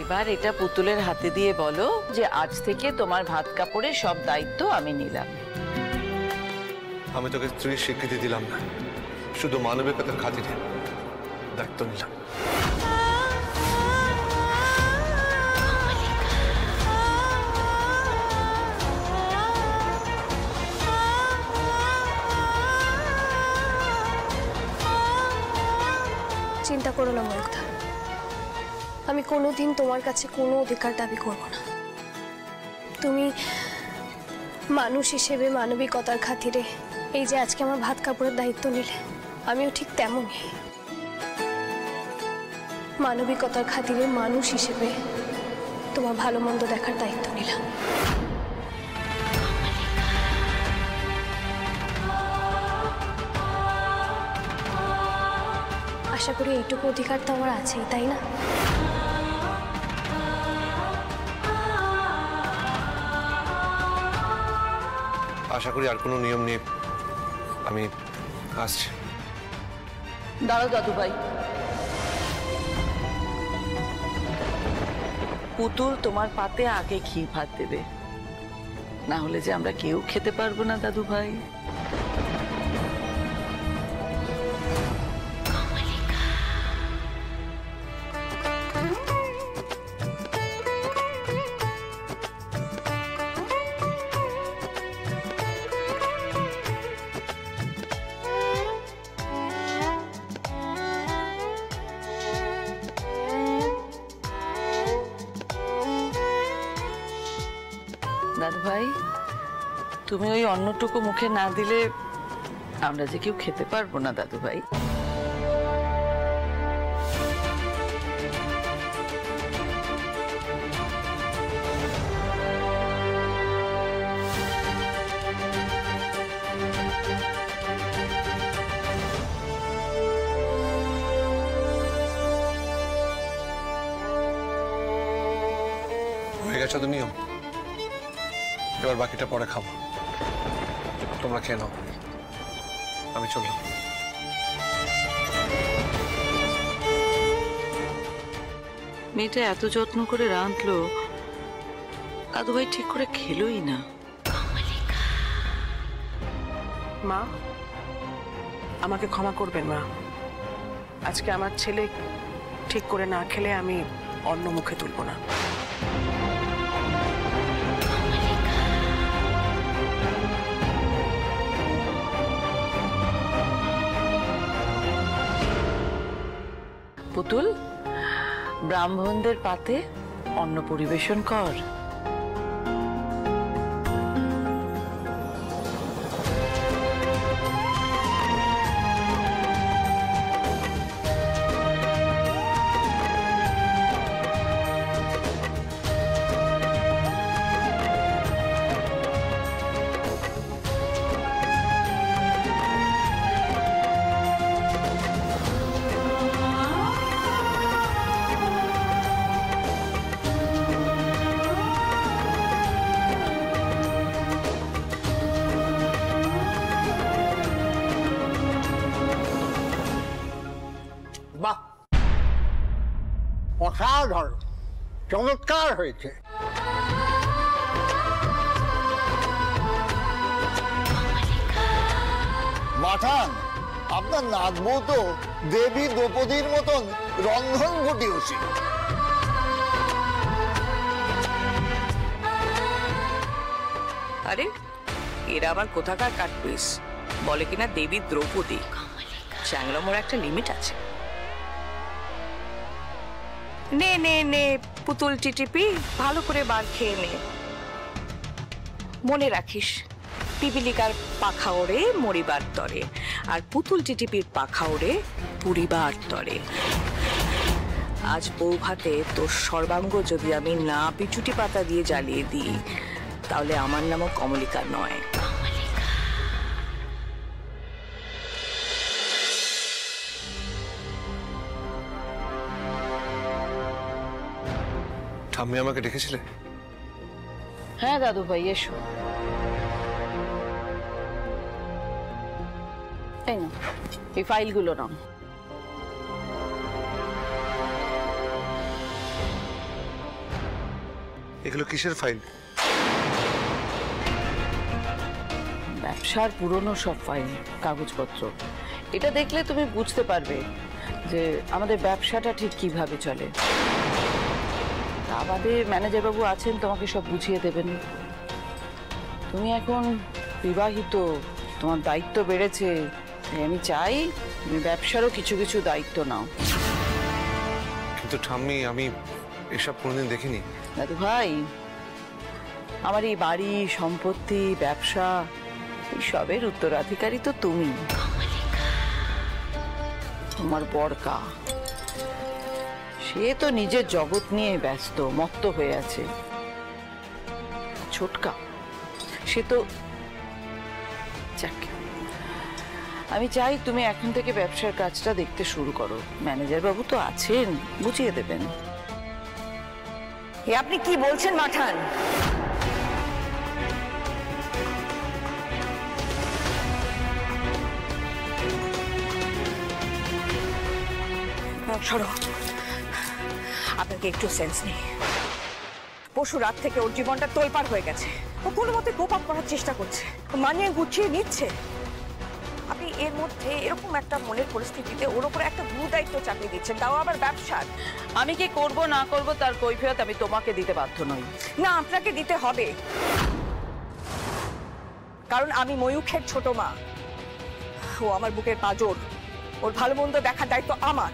এবার এটা পুতুলের হাতে দিয়ে বলো যে আজ থেকে তোমার ভাত কাপড়ে সব দায়িত্ব আমি নিলাম। আমি তোকে স্ত্রীর স্বীকৃতি দিলাম না, শুধু মানবিকতার খাতিরে দায়িত্ব নিলাম। চিন্তা করো না ময়ূকদা, আমি কোনোদিন তোমার কাছে কোনো অধিকার দাবি করব না। তুমি মানুষ হিসেবে মানবিকতার খাতিরে এই যে আজকে আমার ভাত কাপড়ের দায়িত্ব নিলে, আমিও ঠিক তেমনই মানবিকতার খাতিরে মানুষ হিসেবে তোমার ভালো মন্দ দেখার দায়িত্ব নিলাম। আশা করি এইটুকু অধিকার তো আমার আছেই, তাই না? আশা করি আর কোনো নিয়ম নিয়ে আমি আসছি। দাঁড়াও দাদু ভাই, পুতুল তোমার পাতে আগে ঘি ভাত দেবে, না হলে যে আমরা কেউ খেতে পারবো না দাদু ভাই। দাদু ভাই, তুমি ওই অন্নটুকু মুখে না দিলে আমরা যে কেউ খেতে পারবো না দাদু ভাই। হয়ে গেছে তো নিয়ম, এবার বাকিটা পরে খাবো। তোমরা খেয়ে নাও, আমি চললাম। মেয়েটা এত যত্ন করে রাঁধলো, দাদু ভাই ঠিক করে খেলোই না। মা, আমাকে ক্ষমা করবেন মা, আজকে আমার ছেলে ঠিক করে না খেলে আমি অন্ন মুখে তুলব না। পুতুল, ব্রাহ্মণদের পাতে অন্ন পরিবেশন কর। বাহ, অসাধারণ, চমৎকার হয়েছে। মাঠান, আপনার নাতবউ তো দেবী দ্রৌপদীর মতন রন্ধন ঘটিয়েছে। আরে এরা আবার কোথাকার কাটপিস, বলে কিনা দেবী দ্রৌপদী। চ্যাংড়ামোর একটা লিমিট আছে। নে নে নে পুতুল টিটিপি, ভালো করে বার খেয়ে নে। মনে রাখিস, পিপিলিকার পাখা ওড়ে মরিবার তরে, আর পুতুল টিটিপির পাখা ওড়ে পুরিবার তরে। আজ বউ ভাতে তোর সর্বাঙ্গ যদি আমি না পিচুটি পাতা দিয়ে জ্বালিয়ে দিই, তাহলে আমার নামও কমলিকা নয়। ঠাম্মি আমাকে ডেকেছিলে? হ্যাঁ দাদু ভাই, এসো। এই না, এই ফাইলগুলো নাও। এগুলো কিসের ফাইল? ব্যবসার পুরনো সব ফাইল, কাগজপত্র। এটা দেখলে তুমি বুঝতে পারবে যে আমাদের ব্যবসাটা ঠিক কিভাবে চলে। আমাদের ম্যানেজার বাবু আছেন, তোমাকে সব বুঝিয়ে দেবেন। তুমি এখন বিবাহিত, তোমার দায়িত্ব বেড়েছে। তাই আমি চাই তুমি ব্যবসারও কিছু কিছু দায়িত্ব নাও। কিন্তু ঠাম্মি, আমি এসব কোনোদিন দেখিনি। দাদু ভাই, আমার এই বাড়ি, সম্পত্তি, ব্যবসা সবের উত্তরাধিকারী তো তুমি। তোমার বড়কা সে তো নিজের জগৎ নিয়ে ব্যস্ত, মত্ত হয়ে আছে। ছোটকা সে তো যাক, আমি চাই তুমি এখন থেকে ব্যবসার কাজটা দেখতে শুরু করো। ম্যানেজার বাবু তো আছেন, বুঝিয়ে দেবেন। এ আপনি কি বলছেন মাঠান? সরো, আপনাকে একটু সেন্স নেই। পরশু রাত থেকে ওর জীবনটা তোলপাড় হয়ে গেছে। ও কোনো মতে কোপ আপ করার চেষ্টা করছে, মানিয়ে গুছিয়ে নিচ্ছে। আপনি এর মধ্যে এরকম একটা মনের পরিস্থিতিতে ওর উপরে একটা গুরু দায়িত্ব চাপিয়ে দিচ্ছেন, তাও আবার ব্যবসার। আমি কি করব না করব তার কৈফিয়ত আমি তোমাকে দিতে বাধ্য নই। না, আপনাকে দিতে হবে, কারণ আমি ময়ূখের ছোট মা। ও আমার বুকের পাঁজর, ওর ভালো মন্দ দেখার দায়িত্ব আমার।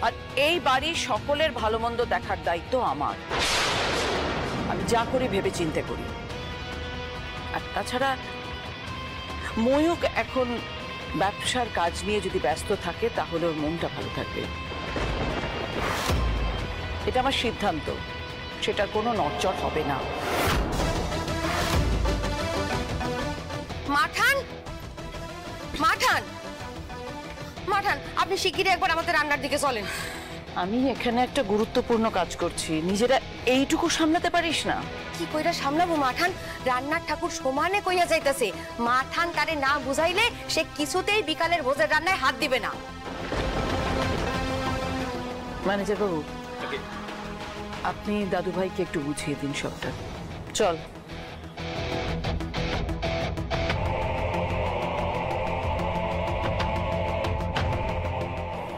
আর এই বাড়ির সকলের ভালো মন্দ দেখার দায়িত্ব আমার। আমি যা করি ভেবে চিন্তে করি। আর তাছাড়া ময়ূক এখন ব্যবসার কাজ নিয়ে যদি ব্যস্ত থাকে তাহলে ওর মনটা ভালো থাকবে। এটা আমার সিদ্ধান্ত, সেটা কোনো নড়চড় হবে না। মাঠান, মাঠান, মাঠান, আপনি শিগগিরই একবার আমাদের রান্নার দিকে চলেন। আমি এখানে একটা গুরুত্বপূর্ণ কাজ করছি, নিজেরা এইটুকু সামলাতে পারিস না? কি কইরা সামলাবো মাঠান? রান্নার ঠাকুর সমানে কইয়া যাইতাছে। মাঠান তারে না বুঝাইলে সে কিছুতেই বিকালের ভোজের রান্নায় হাত দিবে না। ম্যানেজার বাবু, আপনি দাদু ভাইকে একটু বুঝিয়ে দিন সবটা। চল।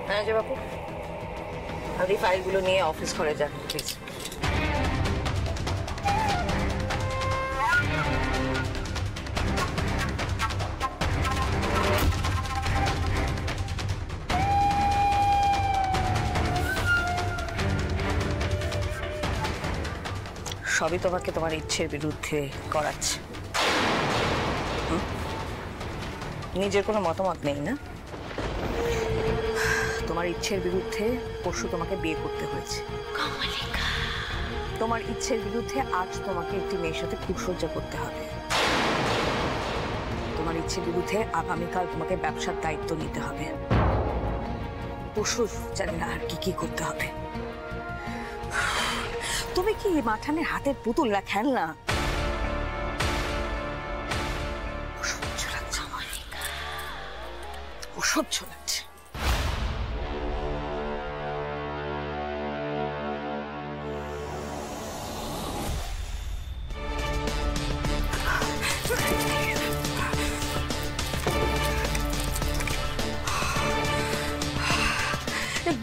ম্যানেজার বাবু, আপনি ফাইলগুলো নিয়ে অফিস ঘরে যান প্লিজ। সবই তোমাকে তোমার ইচ্ছের বিরুদ্ধে করাচ্ছে। নিজের কোনো মতামত নেই না? তোমার ইচ্ছের বিরুদ্ধে পরশু তোমাকে বিয়ে করতে হয়েছে। তোমার ইচ্ছের বিরুদ্ধে আজ তোমাকে একটি মেয়ের সাথে কুসজ্জা করতে হবে। তোমার ইচ্ছের বিরুদ্ধে আগামীকাল তোমাকে ব্যবসার দায়িত্ব নিতে হবে। পরশু জানি না আর কি কি করতে হবে। তুমি কি মাঠানের হাতের পুতুল না খেলনা? অসহ্য লাগছে আমার, অসহ্য লাগছে।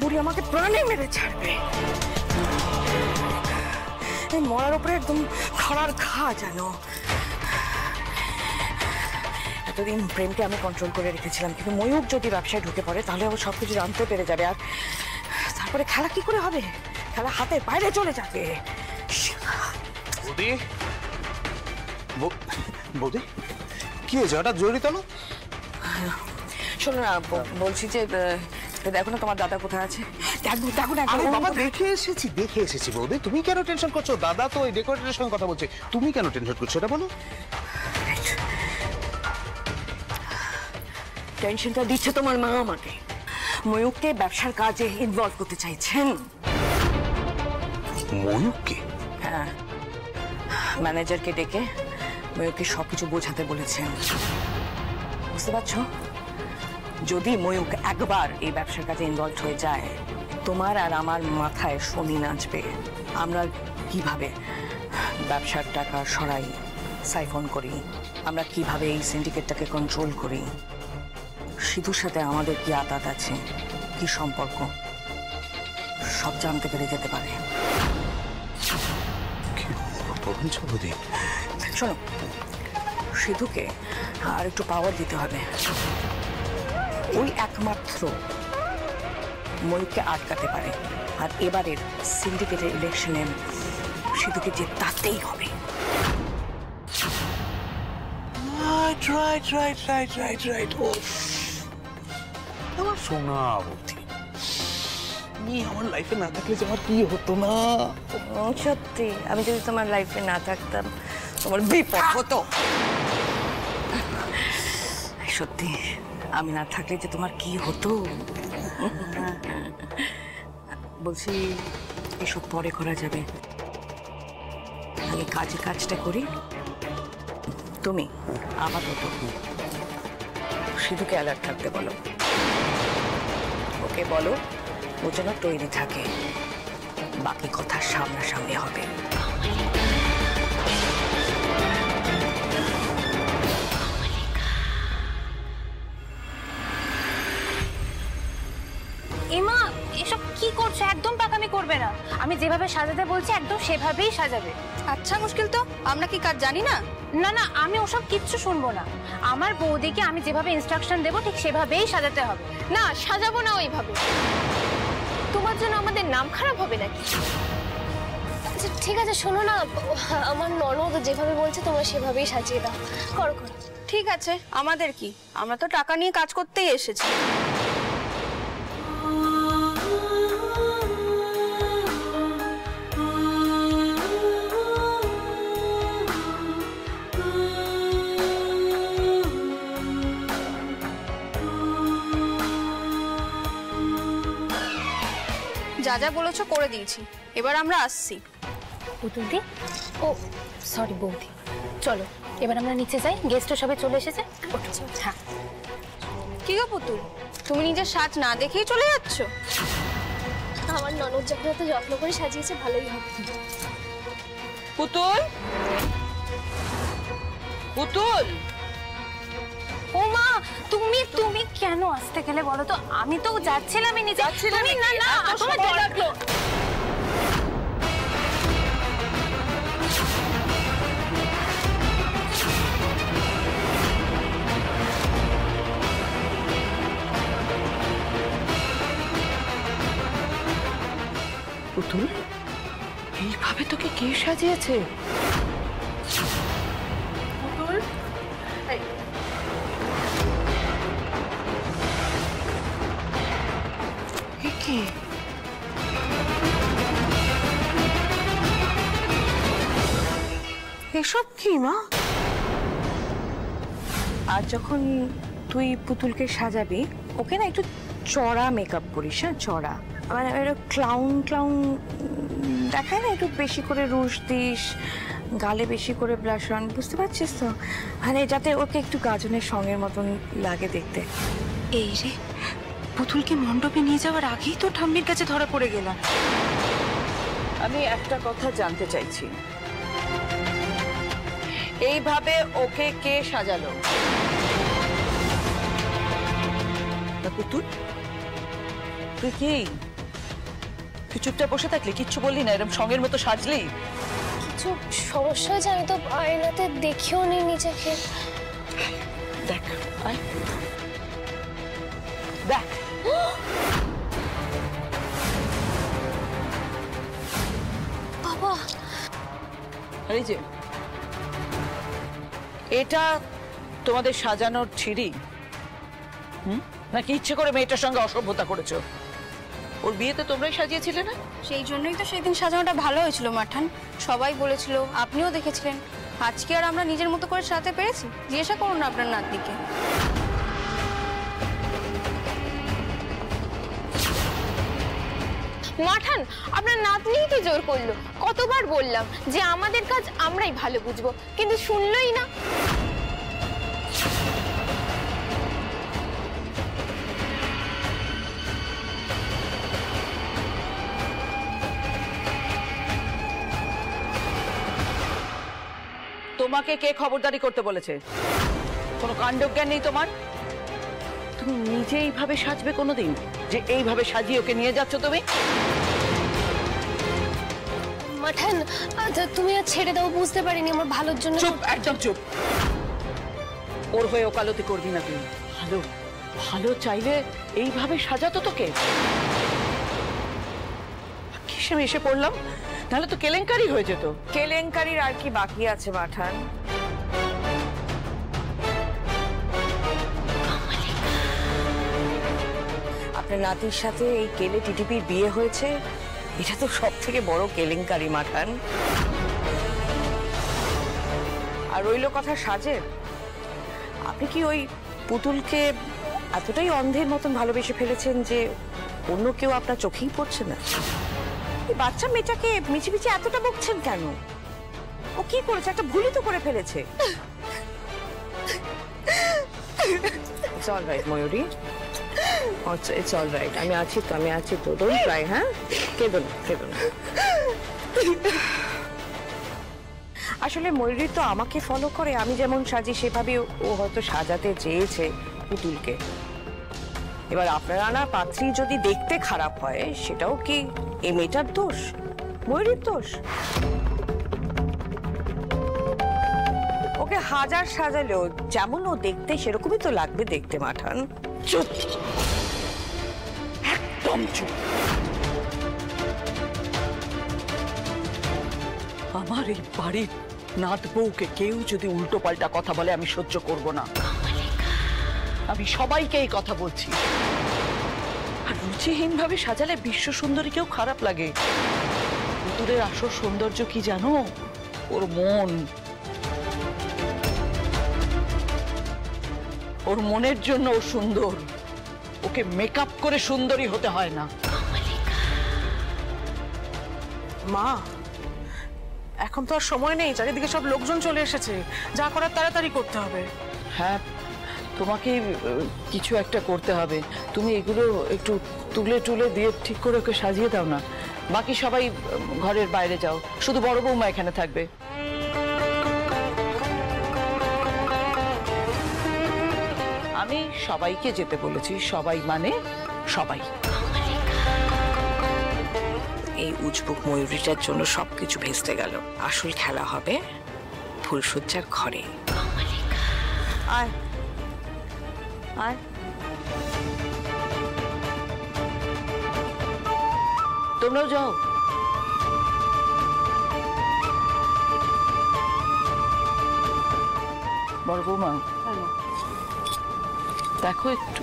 বুড়ি আমাকে প্রাণে মেরে ছাড়বে। মরার উপরে একদম খড়ার ঘা জানো। এতদিন প্রেমকে আমি কন্ট্রোল করে রেখেছিলাম, কিন্তু ময়ূক যদি ব্যবসায় ঢুকে পড়ে তাহলে ও সবকিছু জানতে পেরে যাবে। আর তারপরে খেলা কি করে হবে? খেলা হাতের বাইরে চলে যাবে। বৌদি, বৌদি কি হয়েছে? হঠাৎ জড়িত না? শোনো না, বলছি যে দেখো না তোমার দাদা কোথায় আছে। দেখো না। আরে বাবা, দেখে এসেছি বৌদি। তুমি কেন টেনশন করছো? দাদা তো ওই ডেকোরেটরের সঙ্গে কথা বলছে, তুমি কেন টেনশন করছো এটা বলো। টেনশনটা দিচ্ছে তোমার মা আমাকে। ময়ূককে ব্যবসার কাজে ইনভলভ করতে চাইছেন। ময়ূককে? হ্যাঁ, ম্যানেজারকে ডেকে ময়ূককে সবকিছু বোঝাতে বলেছেন। বুঝতে পারছো? যদি ময়ূক একবার এই ব্যবসার কাজে ইনভলভ হয়ে যায়, তোমার আর আমার মাথায় শনি নাচবে। আমরা কিভাবে ব্যবসার টাকা সরাই, সাইফন করি, আমরা কিভাবে এই সিন্ডিকেটটাকে কন্ট্রোল করি, সিধুর সাথে আমাদের কি আতাত আছে, কি সম্পর্ক, সব জানতে পেরে যেতে পারে। বলছো বৌদি? শোনো, সিধুকে আর একটু পাওয়ার দিতে হবে। ওই একমাত্র ময়ূরকে আটকাতে পারে। আর এবারের সিন্ডিকেটের ইলেকশনে সিধুকে জেতাতেই হবে। রাইট। আমার সোনা বৌদি, তুমি আমার লাইফে না থাকলে যে আমার কি হতো না। সত্যি, আমি যদি তোমার লাইফে না থাকতাম তোমার বিপদ হতো। সত্যি, আমি না থাকলে যে তোমার কি হতো। বলছি, এসব পরে করা যাবে, আগে কাজটা করি। তুমি আপাতত সিধুকে অ্যালার্ট থাকতে বলো, ওকে বলো ও যেন তৈরি থাকে, বাকি কথা সামনাসামনি হবে। এমা, এসব কি করছো? একদম পাকামি করবে না। আমি যেভাবে সাজাতে বলছি একদম সেভাবেই সাজাবে। আচ্ছা, মুশকিল তো, আমরা কি কাজ জানি না? না না, আমি ওসব কিচ্ছু শুনবো না। আমার বৌদিকে আমি যেভাবে ইনস্ট্রাকশন দেবো ঠিক সেভাবেই সাজাতে হবে। না, সাজাবো না ওইভাবে। তোমার জন্য আমাদের নাম খারাপ হবে নাকি? আচ্ছা ঠিক আছে, শোনো না, আমার ননদ যেভাবে বলছে তোমরা সেভাবেই সাজিয়ে দাও। করো। ঠিক আছে, আমাদের কি? আমরা তো টাকা নিয়ে কাজ করতেই এসেছি। যা যা বলেছো করে দিয়েছি, এবার আমরা আসছি। পুতুলদি, ও সরি বৌদি, চলো এবার আমরা নিচে যাই, গেস্টও সবাই চলে এসেছে। হ্যাঁ। কি গো পুতুল, তুমি নিজের সাজ না দেখেই চলে যাচ্ছ? আমার ননদ যখন এত যত্ন করে সাজিয়েছে, ভালোই হবে। পুতুল, পুতুল, ও মা, তুমি কেন আসতে গেলে বলো তো? আমি তো যাচ্ছিলামই নিজে। তুমি না না, তোমার লাগলো। পুতুল, এইভাবে তোকে কে সাজিয়েছে? পুতুল, কি এসব কি মা? আর যখন তুই পুতুলকে সাজাবি, ওকে না একটু চড়া মেকআপ করিস। হ্যাঁ, চড়া, মানে ক্লাউন দেখায় না, একটু বেশি করে রুশ দিস, গালে বেশি করে ব্লাশ অন, বুঝতে পারছিস তো? মানে যাতে ওকে একটু গাজনের সঙ্গের মতন লাগে দেখতে। এই রে, পুতুলকে মণ্ডপে নিয়ে যাওয়ার আগেই তো ঠাম্মির কাছে ধরা পড়ে গেলাম। আমি একটা কথা জানতে চাইছি, এইভাবে ওকে কে সাজালো? পুতুল, তুই কি তুই চুপচাপ বসে থাকলি, কিচ্ছু বললি না, এরকম সঙ্গের মতো সাজলি? কিছু সমস্যা হয়েছে, আমি তো আয়নাতে দেখিও নি নিজেকে। দেখ, আয় দেখ। বাবা, এই যে এটা তোমাদের সাজানোর ছিঁড়ি, নাকি ইচ্ছে করে মেয়েটার সঙ্গে অসভ্যতা করেছো? ওর বিয়েতে তোমরাই সাজিয়েছিলে না? সেই জন্যই তো সেদিন সাজানোটা ভালো হয়েছিল মাঠান। সবাই বলেছিল, আপনিও দেখেছিলেন। আজকে আর আমরা নিজের মতো করে সাজাতে পেরেছি? জিজ্ঞাসা করুন না আপনার নাতনিকে। মাঠান, আপনার নাতনিই তো জোর করলো। কতবার বললাম যে আমাদের কাজ আমরাই ভালো বুঝবো, কিন্তু শুনলই না। তোমাকে কে খবরদারি করতে বলেছে? কোনো কাণ্ডজ্ঞান নেই তোমার? তুমি নিজে এইভাবে সাজবে কোনোদিন, যে এইভাবে সাজিয়ে ওকে নিয়ে যাচ্ছ তুমি? মাঠান, আচ্ছা তুমি আর ছেড়ে দাও, বুঝতে পারিনি আমার ভালোর জন্য। চুপ, একদম চুপ। ওর হয়ে ওকালতি করবি না তুই। ভালো ভালো চাইলে এইভাবে সাজাতো তোকে। কিসে এসে পড়লাম, তাহলে তো কেলেঙ্কারি হয়ে যেত। কেলেঙ্কারির আর কি বাকি আছে মাঠান? আপনার নাতির সাথে এই কেলে টিটিপির বিয়ে হয়েছে, এটা তো সব থেকে বড় কেলেঙ্কারি মাঠান। আর রইল কথা সাজের, আপনি কি ওই পুতুলকে এতটাই অন্ধের মতন ভালোবেসে ফেলেছেন যে অন্য কেউ আপনার চোখেই পড়ছে না? এই বাচ্চা মেয়েটাকে মিছিমিছি এতটা বকছেন কেন? ও কি করেছে? একটা ভুলই তো করে ফেলেছে। It's all right, Mayuri. It's all right. আমি আছি তো। Don't cry, হ্যাঁ? কেঁদো না। আসলে ময়ূরী তো আমাকে ফলো করে, আমি যেমন সাজি সেভাবে ও হয়তো সাজাতে চেয়েছে পুতুলকে। এবার আপনার আনা পাত্রী যদি দেখতে খারাপ হয়, সেটাও কি এই মেয়েটার দোষ, ময়ূরীর দোষ? ওকে হাজার সাজালেও যেমন ও দেখতে সেরকমই তো লাগবে দেখতে মাঠান। চুপ, একদম চুপ। আমার এই বাড়ির নাত বউকে কেউ যদি উল্টো পাল্টা কথা বলে আমি সহ্য করব না। আমি সবাইকে এই কথা বলছি। আর রুচিহীন ভাবে সাজালে বিশ্ব সুন্দরীকেও খারাপ লাগে। পুতুলের আসল সৌন্দর্য কি জানো? ওর মন। ওর মনের জন্য ও সুন্দর। ওকে মেকআপ করে সুন্দরী হতে হয় না। মা, এখন তো আর সময় নেই, চারিদিকে সব লোকজন চলে এসেছে, যা করার তাড়াতাড়ি করতে হবে। হ্যাঁ, তোমাকে কিছু একটা করতে হবে। তুমি এগুলো একটু তুলে দিয়ে ঠিক করে ওকে সাজিয়ে দাও না। বাকি সবাই ঘরের বাইরে যাও, শুধু বড় বৌমা এখানে থাকবে। আমি সবাইকে যেতে বলেছি, সবাই মানে সবাই। এই উজবুক ময়ূরীটার জন্য সবকিছু ভেস্তে গেল। আসল খেলা হবে ফুলসজ্জার ঘরে। আয় আয়, তোমরাও যাও। বড় বৌমা, দেখো একটু।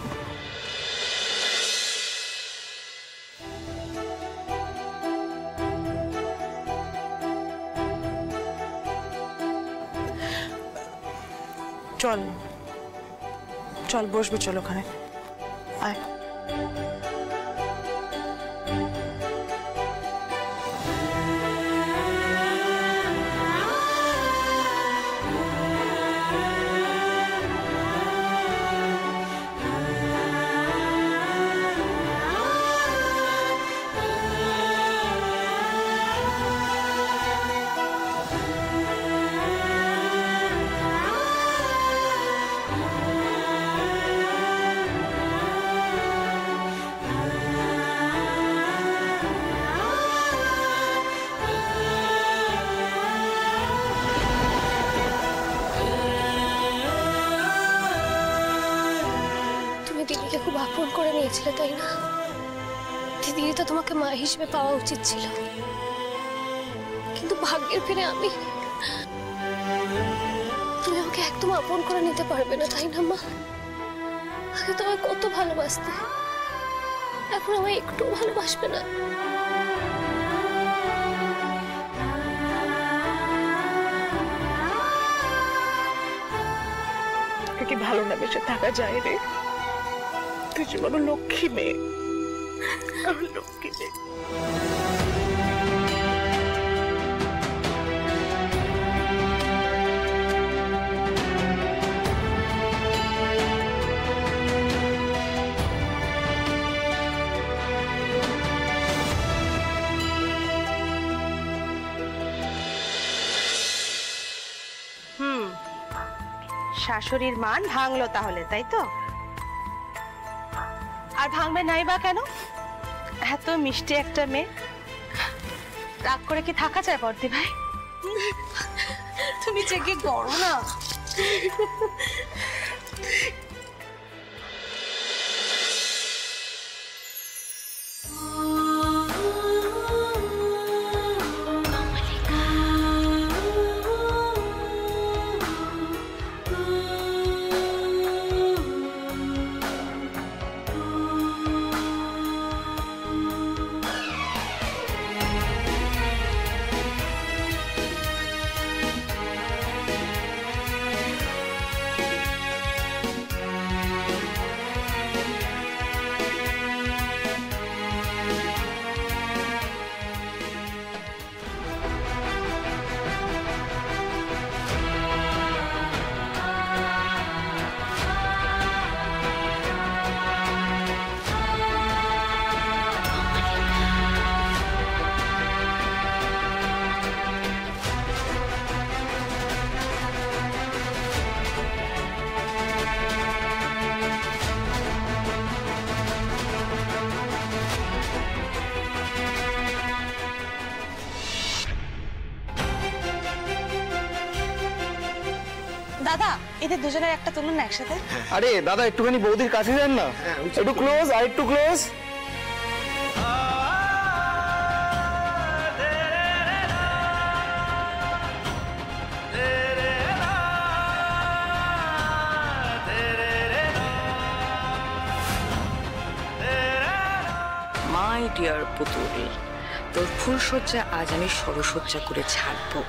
চল বসবে, চল ওখানে আয়। দিদিকে খুব আপন করে নিয়েছিলে, তাই না? দিদি তো তোমাকে মা হিসেবে পাওয়া উচিত ছিল, কিন্তু ভাগ্যের ফিরে তুমি আমাকে একদম আপন করে নিতে পারবে না, তাই না মা? আগে তোমায় কত ভালোবাসতে, এখন আমায় একটু ভালোবাসবে না। কি ভালো না বেঁচে থাকা যায় রে? তুই যে বড় লক্ষ্মী মেয়ে, আমার লক্ষ্মী মেয়ে। শাশুড়ির মান ভাঙলো তাহলে, তাই তো? আর ভাঙবে নাই বা কেন? এত মিষ্টি একটা মেয়ে, রাগ করে কি থাকা যায় বর্দি ভাই? তুমি জেগে করো না। দাদা, এদের দুজনের একটা তুলুন না একসাথে। আরে দাদা একটুখানি বৌদির কাছে যান না, একটু ক্লোজ, আর একটু ক্লোজ। মাই ডিয়ার পুতুল, তোর ফুলসজ্জা আজ আমি সরসজ্জা করে ছাড়বো।